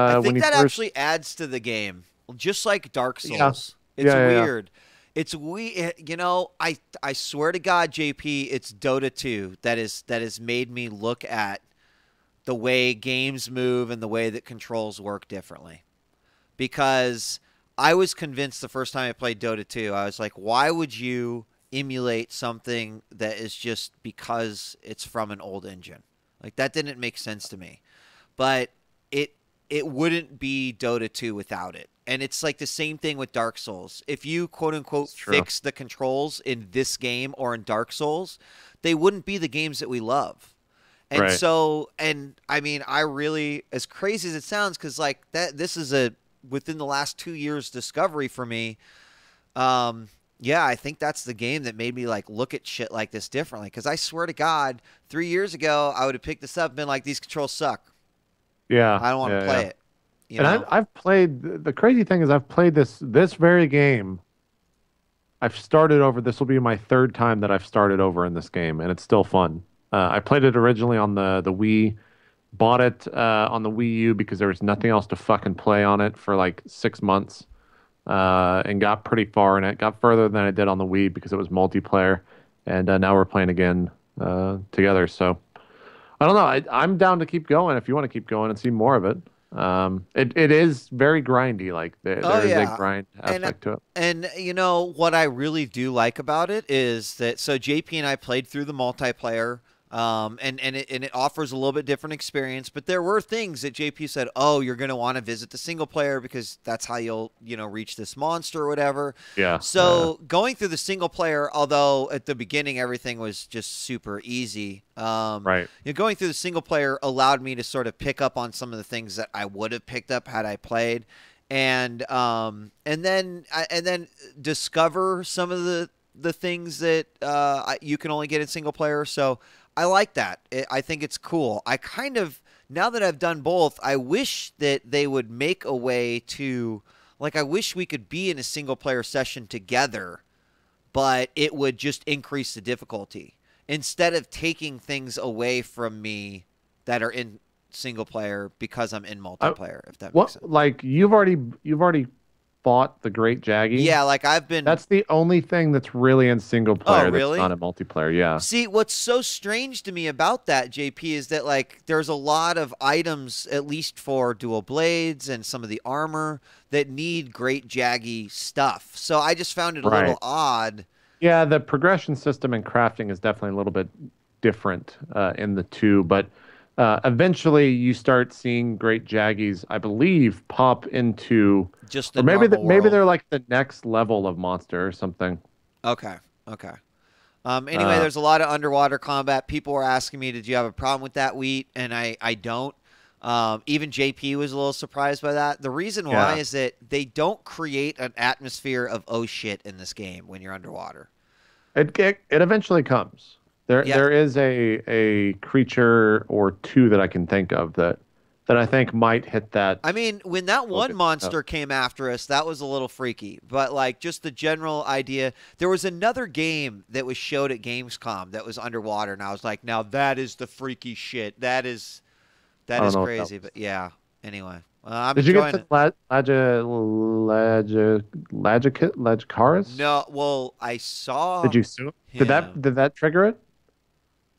S1: I
S2: When
S1: think
S2: you
S1: that
S2: first,
S1: actually adds to the game, just like Dark
S2: yeah,
S1: Souls. It's
S2: yeah, yeah, yeah.
S1: weird. It's we, you know. I swear to God, JP, it's Dota 2 that has made me look at the way games move and the way that controls work differently. Because I was convinced the first time I played Dota 2, I was like, why would you emulate something that is just because it's from an old engine? Like that didn't make sense to me. But it it wouldn't be Dota 2 without it. And it's like the same thing with Dark Souls. If you quote unquote
S2: It's true.
S1: fix the controls in this game or in Dark Souls, they wouldn't be the games that we love. And
S2: Right.
S1: so, and I mean, I really, as crazy as it sounds, because like that, this is a within the last 2 years discovery for me. Um, yeah, I think that's the game that made me like look at shit like this differently. Because I swear to God, 3 years ago, I would have picked this up and been like, these controls suck.
S2: Yeah,
S1: I don't want
S2: yeah,
S1: to
S2: yeah.
S1: play it. You
S2: And
S1: know?
S2: I've played the crazy thing is I've played this very game. I've started over. This will be my third time that I've started over in this game, and it's still fun. I played it originally on the Wii, bought it on the Wii U because there was nothing else to fucking play on it for like 6 months, and got pretty far in it. Got further than I did on the Wii because it was multiplayer, and now we're playing again together. So I don't know. I'm down to keep going if you want to keep going and see more of it. It is very grindy. Like
S1: Oh
S2: there is a
S1: yeah.
S2: grind
S1: And
S2: aspect to it.
S1: and you know what I really do like about it is that so JP and I played through the multiplayer, and it offers a little bit different experience. But there were things that JP said, "Oh, you're going to want to visit the single player because that's how you'll reach this monster or whatever."
S2: Yeah.
S1: So going through the single player, although at the beginning everything was just super easy,
S2: Right.
S1: going through the single player allowed me to sort of pick up on some of the things that I would have picked up had I played, and then discover some of the things that you can only get in single player. So I like that. I think it's cool. I kind of now that I've done both, I wish that they would make a way to like I wish we could be in a single player session together, but it would just increase the difficulty instead of taking things away from me that are in single player because I'm in
S2: I,
S1: multiplayer, if that makes
S2: what
S1: sense.
S2: like you've already fought the Great Jaggy.
S1: Yeah, like I've been.
S2: That's the only thing that's really in single
S1: Oh,
S2: player that's not
S1: really?
S2: in multiplayer. Yeah.
S1: See, what's so strange to me about that, JP, is that like there's a lot of items, at least for dual blades and some of the armor, that need great jaggy stuff. So I just found it a little
S2: Right.
S1: odd.
S2: Yeah, the progression system and crafting is definitely a little bit different in the two, but eventually you start seeing great jaggies, I believe, pop into,
S1: Just the
S2: or maybe
S1: normal
S2: maybe
S1: world.
S2: they're like the next level of monster or something.
S1: Okay. Okay. Anyway,
S2: Uh,
S1: there's a lot of underwater combat. People were asking me, "Did you have a problem with that, Wheat?" And I don't. Even JP was a little surprised by that. The reason why
S2: yeah,
S1: is that they don't create an atmosphere of oh shit in this game when you're underwater.
S2: it eventually comes.
S1: Yeah,
S2: There is a creature or two that I can think of that I think might hit that
S1: I mean, when that
S2: a little
S1: one
S2: bit.
S1: monster came after us, that was a little freaky. But like just the general idea, there was another game that was showed at Gamescom that was underwater, and I was like, now that is the freaky shit.
S2: I
S1: That
S2: don't
S1: is
S2: know what that
S1: crazy. But
S2: was.
S1: yeah. Anyway, I'm
S2: Did you get
S1: enjoying
S2: to
S1: it.
S2: Lagikaris?
S1: No, well, I saw
S2: Did you sue?
S1: him.
S2: Did that trigger it?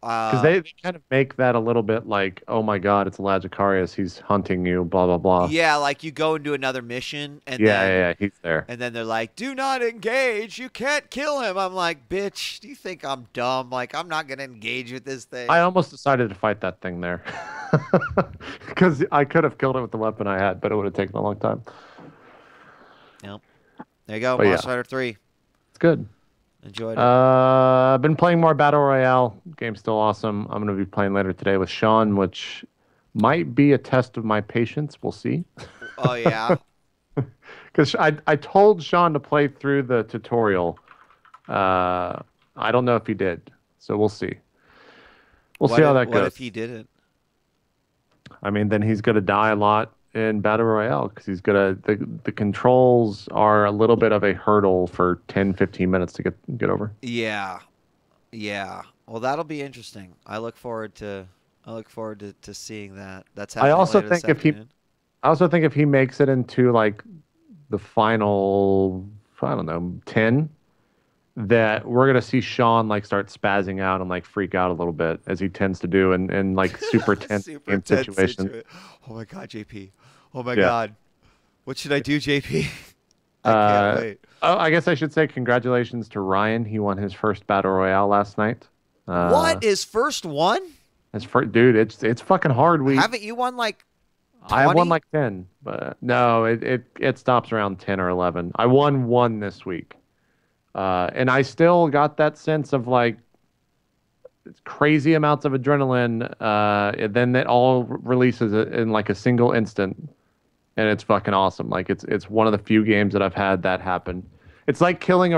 S2: Because
S1: Uh,
S2: they kind of make that a little bit like, oh my God, it's Lagikarius. He's hunting you. Blah blah blah.
S1: yeah, like you go into another mission,
S2: Yeah, yeah, yeah. He's there.
S1: and then they're like, "Do not engage. You can't kill him." I'm like, "Bitch, do you think I'm dumb? Like, I'm not gonna engage with this
S2: I
S1: thing."
S2: almost decided to fight that thing there because I could have killed it with the weapon I had, but it would have taken a long time.
S1: Yep. There you go,
S2: But yeah,
S1: Monster Hunter 3.
S2: it's good.
S1: Enjoyed it.
S2: I've been playing more Battle Royale. Game's still awesome. I'm going to be playing later today with Sean, which might be a test of my patience. We'll see.
S1: Oh yeah.
S2: Because I told Sean to play through the tutorial. I don't know if he did. So we'll see. We'll see how that
S1: What
S2: goes.
S1: if he didn't?
S2: I mean, then he's gonna die a lot in Battle Royale because he's gonna the controls are a little bit of a hurdle for 10, 15 minutes to get over.
S1: Yeah, yeah. Well, that'll be interesting. I look forward to seeing that. That's
S2: I
S1: happening
S2: also
S1: later this
S2: think if he
S1: afternoon.
S2: I also think if he makes it into like the final, I don't know, 10, that we're gonna see Sean like start spazzing out and like freak out a little bit as he tends to do in like super tense
S1: Super
S2: game
S1: tense
S2: situations.
S1: situation. Oh my God, JP. Oh my
S2: Yeah.
S1: God. What should I do, JP? I can't
S2: Uh,
S1: wait.
S2: oh, I guess I should say congratulations to Ryan. He won his first battle royale last night.
S1: What is first one?
S2: His first, dude, it's fucking hard.
S1: Haven't you won like
S2: I have won
S1: 20?
S2: like 10, but no, it stops around 10 or 11. I won one this week. And I still got that sense of like crazy amounts of adrenaline. And then it all releases in like a single instant, and it's fucking awesome. Like it's one of the few games that I've had that happen. It's like killing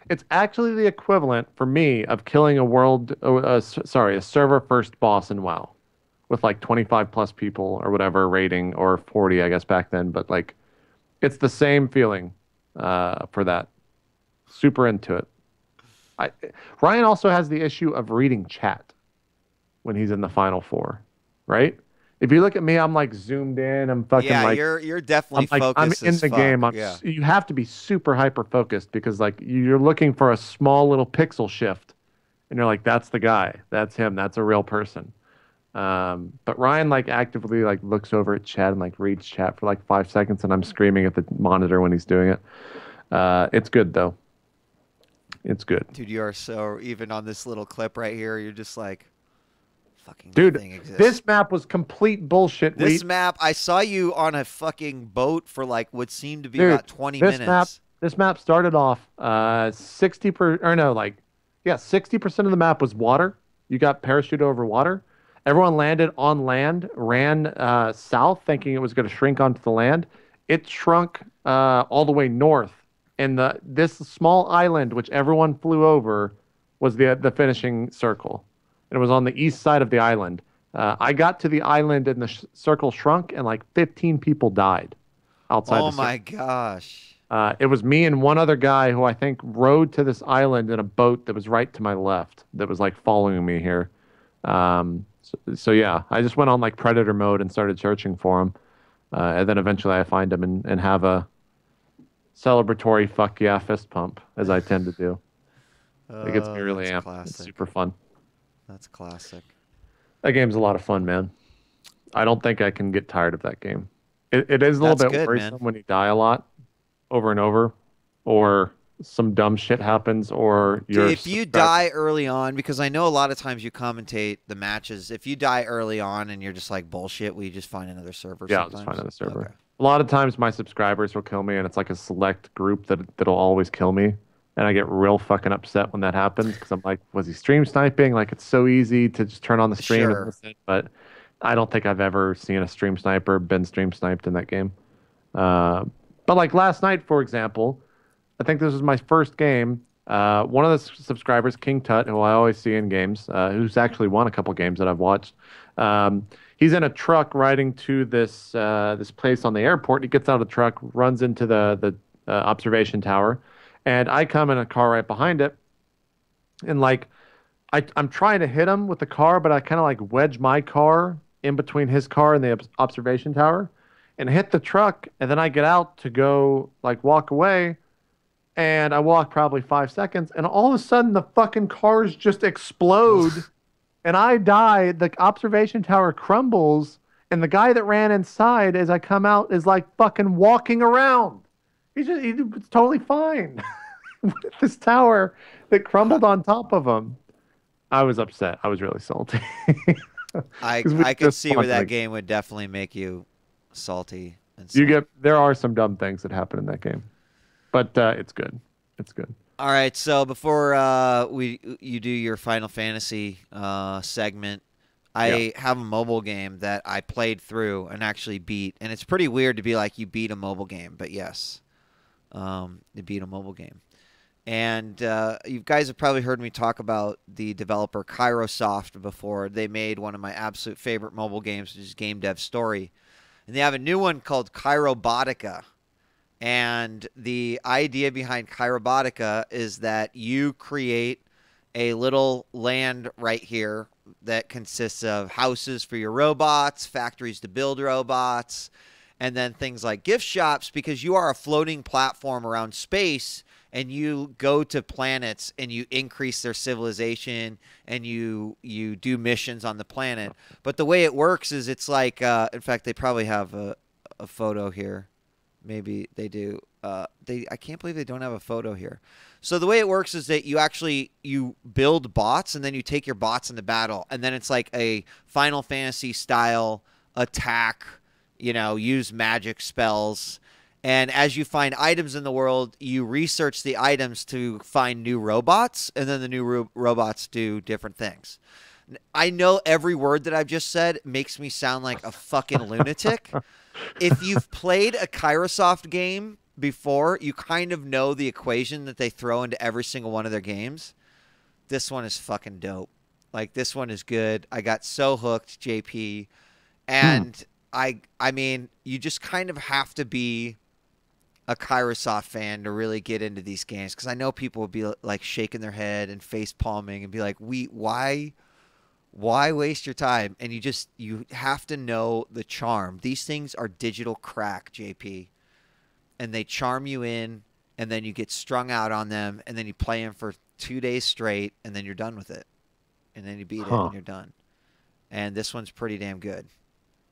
S2: it's actually the equivalent for me of killing a a server first boss in WoW with like 25 plus people or whatever rating, or 40 I guess back then, but like it's the same feeling for that. Super into it. I Ryan also has the issue of reading chat when he's in the final four, right? If you look at me, I'm like zoomed in. I'm fucking
S1: Yeah,
S2: like
S1: you're definitely
S2: I'm
S1: focused
S2: in
S1: as
S2: the game.
S1: fuck. Yeah.
S2: You have to be super hyper focused because like you're looking for a small little pixel shift, and you're like, that's the guy, that's him, that's a real person. But Ryan like actively like looks over at chat and like reads chat for like 5 seconds, and I'm screaming at the monitor when he's doing it. It's good though. It's good.
S1: Dude, you are so even on this little clip right here, you're just like fucking
S2: Dude,
S1: nothing exists.
S2: this map was complete bullshit.
S1: This map, I saw you on a fucking boat for like what seemed to be
S2: Dude,
S1: about 20
S2: this map,
S1: minutes.
S2: this map started off 60 per or no, like yeah, 60% of the map was water. You got parachute over water. Everyone landed on land, ran south thinking it was going to shrink onto the land. It shrunk all the way north. And this small island which everyone flew over was the finishing circle. And it was on the east side of the island. I got to the island and the circle shrunk and like 15 people died outside
S1: Oh
S2: the circle.
S1: my gosh.
S2: It was me and one other guy who I think rode to this island in a boat that was right to my left that was like following me here. So yeah, I just went on like predator mode and started searching for him. And then eventually I find him and have a celebratory fuck yeah fist pump as I tend to do. It gets me really
S1: That's
S2: amped. It's
S1: classic.
S2: super fun.
S1: That's classic.
S2: That game's a lot of fun, man. I don't think I can get tired of that game. It is a little
S1: That's
S2: bit
S1: good,
S2: worrisome
S1: man.
S2: when you die a lot over and over, or some dumb shit happens, or your
S1: If you die early on, because I know a lot of times you commentate the matches, if you die early on and you're just like bullshit, will you just find another server
S2: yeah, I'll just find
S1: sometimes?
S2: another server.
S1: Okay.
S2: A lot of times my subscribers will kill me, and it's like a select group that'll always kill me, and I get real fucking upset when that happens because I'm like, was he stream sniping? Like it's so easy to just turn on the stream and
S1: Sure.
S2: listen, but I don't think I've ever seen a stream sniper been stream sniped in that game. Uh, but like last night, for example, I think this was my first game. One of the subscribers, King Tut, who I always see in games, who's actually won a couple games that I've watched. He's in a truck riding to this place on the airport. He gets out of the truck, runs into the observation tower, and I come in a car right behind it, and like I'm trying to hit him with the car, but I kind of like wedge my car in between his car and the observation tower, and hit the truck, and then I get out to go like walk away. And I walk probably 5 seconds, and all of a sudden the fucking cars just explode, and I die. The observation tower crumbles, and the guy that ran inside as I come out is like fucking walking around. He's totally fine with this tower that crumbled on top of him. I was upset. I was really salty.
S1: I
S2: 'Cause we
S1: I could
S2: just
S1: see where
S2: spawned,
S1: that
S2: like,
S1: game would definitely make you salty and
S2: you
S1: stuff.
S2: there are some dumb things that happen in that game, but it's good. It's good.
S1: All right, so before you do your Final Fantasy segment,
S2: Yeah.
S1: I have a mobile game that I played through and actually beat, and it's pretty weird to be like you beat a mobile game, but yes, you beat a mobile game, And you guys have probably heard me talk about the developer Kairosoft before. They made one of my absolute favorite mobile games, which is Game Dev Story. And they have a new one called Kairobotica. And the idea behind Kairobotica is that you create a little land right here that consists of houses for your robots, factories to build robots, and then things like gift shops, because you are a floating platform around space, and you go to planets and you increase their civilization, and you do missions on the planet. But the way it works is it's like, in fact, they probably have a photo here. Maybe they do. I can't believe they don't have a photo here. So the way it works is that you build bots, and then you take your bots into battle, and then it's like a Final Fantasy style attack. Use magic spells, and as you find items in the world, you research the items to find new robots, and then the new robots do different things. I know every word that I've just said makes me sound like a fucking lunatic. If you've played a Kairosoft game before, you kind of know the equation that they throw into every single one of their games. This one is fucking dope. Like, this one is good. I got so hooked, JP. And I mean, you just kind of have to be a Kairosoft fan to really get into these games, because I know people will be like shaking their head and face palming and be like, why waste your time? And you have to know the charm. These things are digital crack, JP, and they charm you in, and then you get strung out on them, and then you play them for 2 days straight, and then you're done with it, and then you beat it and you're done. And this one's pretty damn good.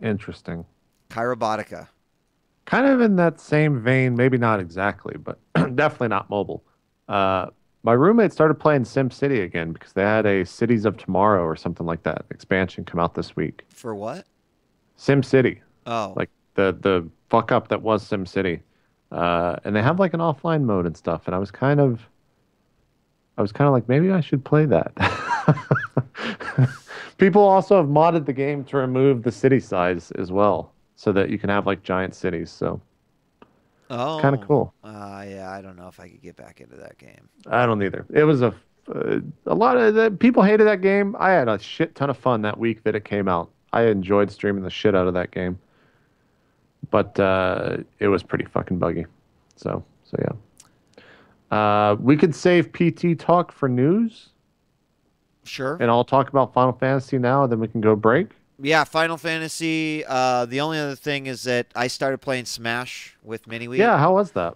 S2: Interesting.
S1: Kairobotica.
S2: Kind of in that same vein, maybe not exactly, but definitely not mobile. My roommate started playing SimCity again because they had a Cities of Tomorrow or something like that expansion come out this week.
S1: For what?
S2: SimCity.
S1: Oh.
S2: Like the fuck up that was SimCity. And they have like an offline mode and stuff, and I was kind of like, maybe I should play that. People also have modded the game to remove the city size as well, so that you can have like giant cities. So, kind of cool.
S1: Yeah, I don't know if I could get back into that game.
S2: I don't either. It was a lot of people hated that game. I had a shit ton of fun that week that it came out. I enjoyed streaming the shit out of that game, but it was pretty fucking buggy. So yeah. We could save PT talk for news.
S1: Sure.
S2: And I'll talk about Final Fantasy now, then we can go break.
S1: Yeah, Final Fantasy. The only other thing is that I started playing Smash with MiniWheat.
S2: Yeah, how was that?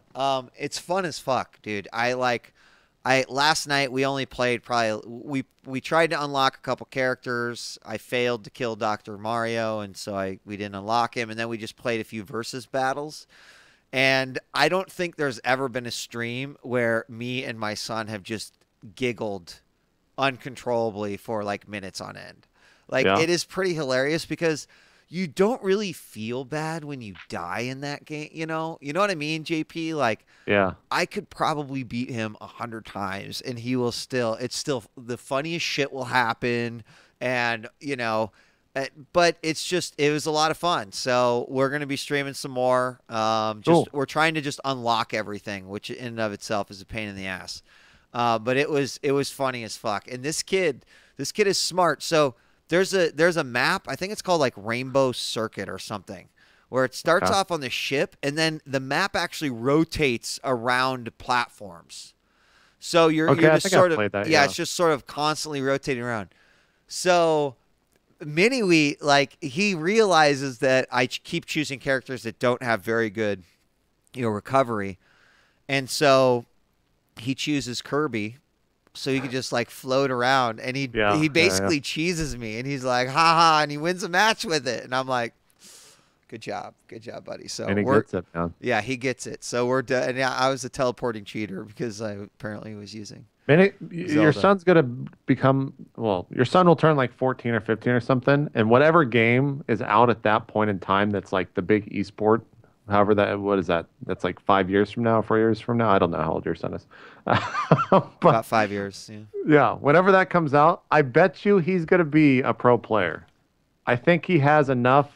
S1: It's fun as fuck, dude. Last night we only played probably we tried to unlock a couple characters. I failed to kill Dr. Mario, and so we didn't unlock him, and then we just played a few versus battles. And I don't think there's ever been a stream where me and my son have just giggled uncontrollably for like minutes on end. Like, It is pretty hilarious because you don't really feel bad when you die in that game. You know what I mean, JP? Like,
S2: yeah,
S1: I could probably beat him 100 times and it's still the funniest shit will happen. And, but it was a lot of fun. So we're going to be streaming some more.
S2: Cool.
S1: We're trying to just unlock everything, which in and of itself is a pain in the ass. But it was funny as fuck. And this kid is smart. So there's a map. I think it's called like Rainbow Circuit or something, where it starts off on the ship, and then the map actually rotates around platforms. So you're just sort of it's just sort of constantly rotating around. So MiniWheat, like, he realizes that I keep choosing characters that don't have very good, recovery, and so he chooses Kirby, so he could just like float around, and he basically cheeses me, and he's like, ha, and he wins a match with it, and I'm like, good job, buddy. So
S2: and he gets it, man.
S1: Yeah, he gets it. So we're done. And yeah, I was a teleporting cheater because I apparently was using.
S2: Your son's gonna become your son will turn like 14 or 15 or something, and whatever game is out at that point in time that's like the big esport. However, what is that? That's like 5 years from now, 4 years from now. I don't know how old your son is.
S1: About 5 years. Yeah.
S2: Yeah. Whenever that comes out, I bet you he's going to be a pro player. I think he has enough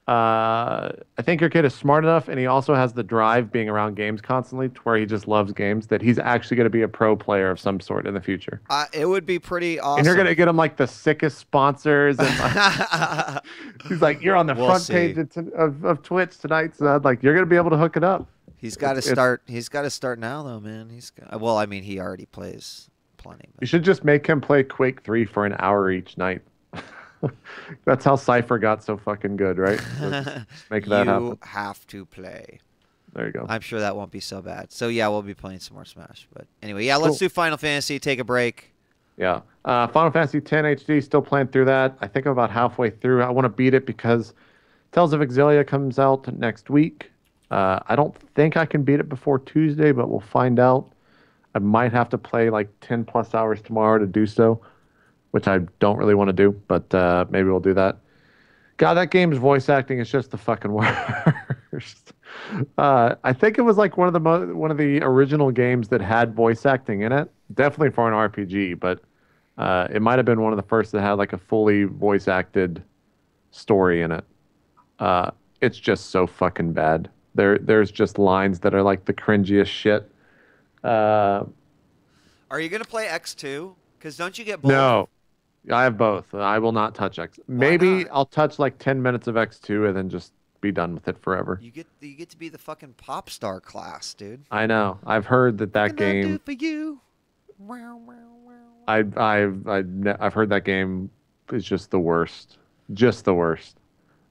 S2: I think your kid is smart enough, and he also has the drive, being around games constantly, to where he just loves games, that he's actually going to be a pro player of some sort in the future.
S1: It would be pretty
S2: And you're going
S1: awesome.
S2: to get him like the sickest sponsors, and like he's like, you're on the
S1: We'll
S2: front page
S1: see.
S2: of Twitch tonight, son. Like you're going to be able to hook it up.
S1: He's got to
S2: It's
S1: start. He's got to start now, though, man. Well, I mean, he already plays plenty,
S2: You
S1: but
S2: should just make him play Quake 3 for an hour each night. That's how Cypher got so fucking good, right? So just make that
S1: you
S2: happen.
S1: have to play.
S2: There you go.
S1: I'm sure that won't be so bad. So yeah, we'll be playing some more Smash. But anyway, yeah, let's
S2: Cool.
S1: do Final Fantasy. Take a break.
S2: Yeah. Final Fantasy X HD, still playing through that. I think I'm about halfway through. I want to beat it because Tales of Exillia comes out next week. I don't think I can beat it before Tuesday, but we'll find out. I might have to play like 10 plus hours tomorrow to do so, which I don't really want to do, but maybe we'll do that. God, that game's voice acting is just the fucking worst. I think it was like one of the original games that had voice acting in it. Definitely for an RPG, but it might have been one of the first that had like a fully voice acted story in it. It's just so fucking bad. There's just lines that are like the cringiest shit. Uh,
S1: Are you gonna play X2? Because don't you get both?
S2: no, I have both. I will not touch X.
S1: Why
S2: Maybe
S1: not?
S2: I'll touch like 10 minutes of X2 and then just be done with it forever.
S1: You get to be the fucking pop star class, dude.
S2: I know. I've heard that
S1: What
S2: that
S1: can I do
S2: game.
S1: for you? Wow, wow, wow.
S2: I've heard that game is just the worst. Just the worst.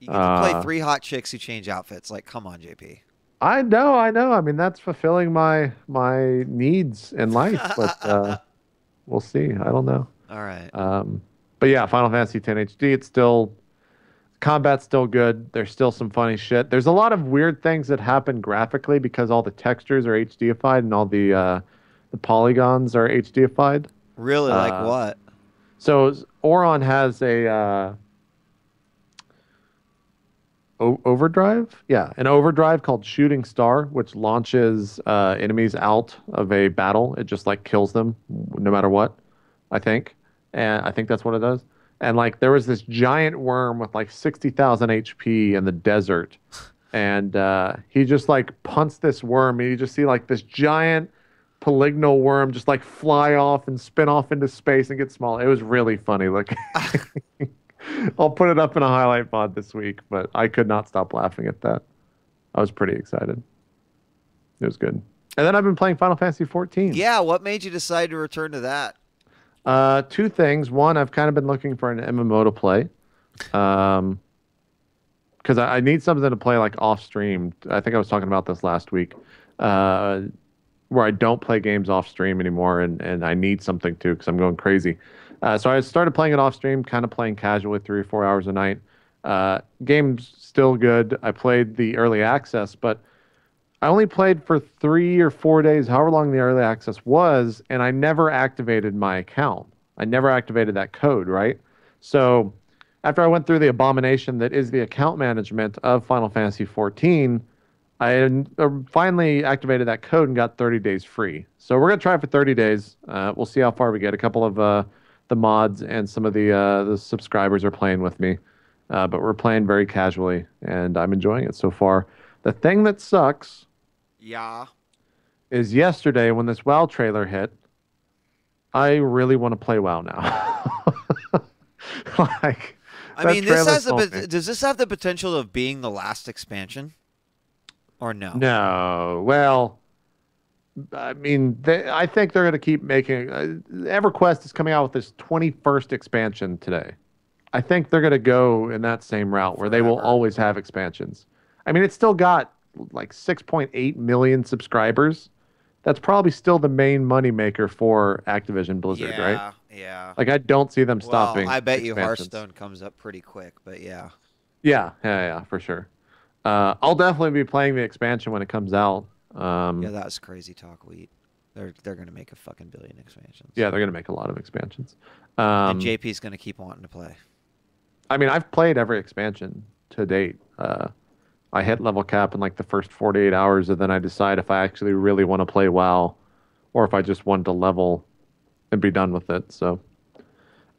S1: You get to play
S2: Uh,
S1: three hot chicks who change outfits. Like, come on, JP.
S2: I know, I know. I mean, that's fulfilling my needs in life, but we'll see. I don't know.
S1: All right.
S2: But yeah, Final Fantasy X HD. It's still combat's still good. There's still some funny shit. There's a lot of weird things that happen graphically because all the textures are HDified and all the polygons are HDified.
S1: Really, like
S2: Uh,
S1: what?
S2: so Auron has a overdrive, yeah, an overdrive called Shooting Star, which launches enemies out of a battle. It just like kills them no matter what, I think, and I think that's what it does. And like there was this giant worm with like 60,000 HP in the desert, and he just like punts this worm, and you just see like this giant polygonal worm just like fly off and spin off into space and get small. It was really funny. Like I'll put it up in a highlight pod this week, but I could not stop laughing at that. I was pretty excited. It was good. And then I've been playing Final Fantasy 14.
S1: Yeah, what made you decide to return to that?
S2: Two things. One, I've kind of been looking for an MMO to play. Because I need something to play like off stream. I think I was talking about this last week. Uh, where I don't play games off stream anymore, and I need something to because I'm going crazy. So I started playing it off stream, kind of playing casually 3 or 4 hours a night. Game's still good. I played the early access, but I only played for 3 or 4 days, however long the early access was, and I never activated my account. I never activated that code, right? So after I went through the abomination that is the account management of Final Fantasy 14, I finally activated that code and got 30 days free. So we're gonna try it for 30 days. We'll see how far we get. A couple of the mods and some of the subscribers are playing with me, but we're playing very casually, and I'm enjoying it so far. The thing that sucks
S1: Yeah.
S2: is yesterday when this WoW trailer hit, I really want to play WoW now. Like
S1: I
S2: that
S1: mean, this
S2: trailer
S1: has
S2: sold me.
S1: does this have the potential of being the last expansion? Or no?
S2: No, well, I mean, I think they're going to keep making. EverQuest is coming out with this 21st expansion today. I think they're going to go in that same route where they will
S1: Forever.
S2: always have expansions. I mean, it's still got like 6.8 million subscribers. That's probably still the main moneymaker for Activision Blizzard, right?
S1: Yeah, yeah.
S2: Like, I don't see them
S1: Well,
S2: stopping
S1: I bet you
S2: expansions.
S1: Hearthstone comes up pretty quick, but yeah.
S2: Yeah, for sure. I'll definitely be playing the expansion when it comes out.
S1: Yeah, that's crazy talk, Wheat. They're gonna make a fucking billion expansions.
S2: Yeah, they're going to make a lot of expansions.
S1: And JP's gonna keep wanting to play.
S2: I mean, I've played every expansion to date. I hit level cap in like the first 48 hours, and then I decide if I actually really want to play WoW or if I just want to level and be done with it. So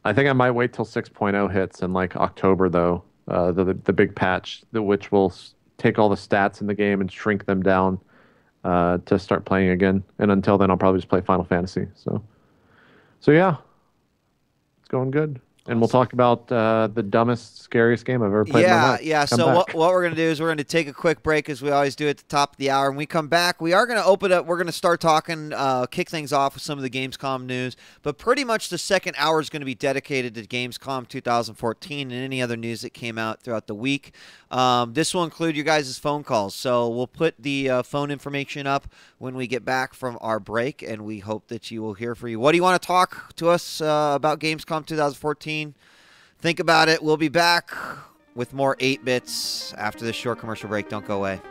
S2: I think I might wait till 6.0 hits in like October, though, the big patch, which will take all the stats in the game and shrink them down to start playing again. And until then, I'll probably just play Final Fantasy. So yeah, it's going good. And we'll talk about the dumbest, scariest game I've ever played in my life.
S1: Yeah. So what we're going to do is we're going to take a quick break, as we always do at the top of the hour. When we come back, we are going to open up. We're going to start talking, kick things off with some of the Gamescom news. But pretty much the second hour is going to be dedicated to Gamescom 2014 and any other news that came out throughout the week. This will include your guys' phone calls. So we'll put the phone information up when we get back from our break, and we hope that you will hear from you. What do you want to talk to us about Gamescom 2014? Think about it. We'll be back with more 8-bits after this short commercial break. Don't go away.